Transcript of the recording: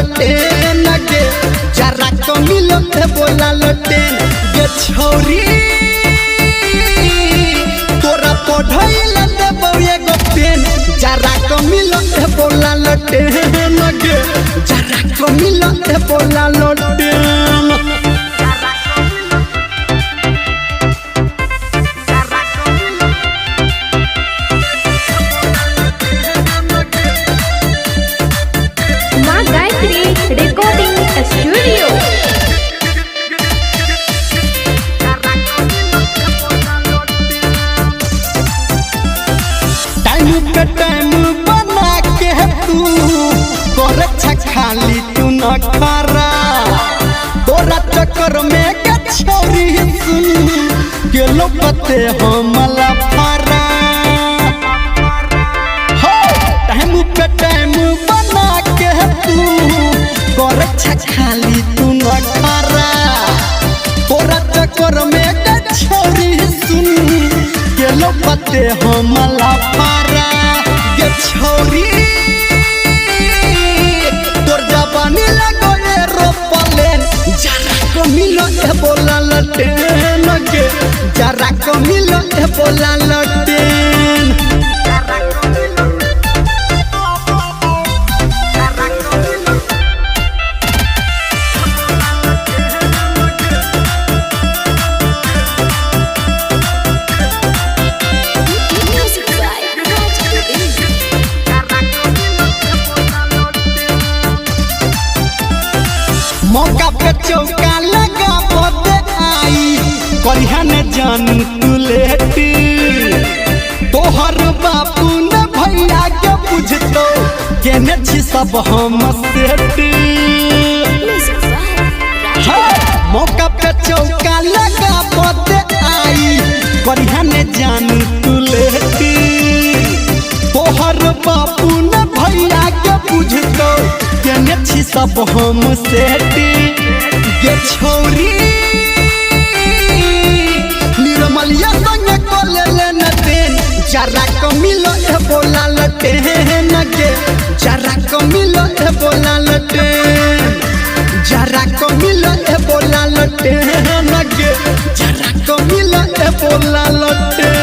लटेन गे जरा कमिलो ए बोला लटेन गे छौरी तोरा पढ़ाइल देबो एगो पेन जरा कमिलो ए बोला लटेन गे जरा कमिलो ए बोला लटेन रिकॉर्डिंग स्टूडियो टाइम पे टाइम बना के तू कर खाली तू न खरा तोरा चक्कर में के छोरी सुन के लोपते हमला फरा हो टाइम पे टाइम बना के तू कर खाली तू न खरा तोरा चक्कर में के छोरी सुन के लोपते हमला फरा के छोरी तोर जवानी लगो ए रोपलेन जरा कमिलो ए बोला लटेन गे जरा कमिलो ए बोला लटेन मौका पे चौका लगा बोते आई करिया ने जान तू लेटी तोहर बापू ने भैया के बुझतो केने छी सब हम सेटी मौका पे चौका लगा बोते आई करिया ने जान तू लेटी तोहर बापू ने भैया के बुझतो केने छी सब हम सेटी गे छौरी निर्मलिया संग कोले लेन देन जरा कमिलो ए बोला लटेन गे जरा कमिलो ए बोला लटेन जरा कमिलो ए बोला लटेन गे जरा कमिलो ए बोला लटेन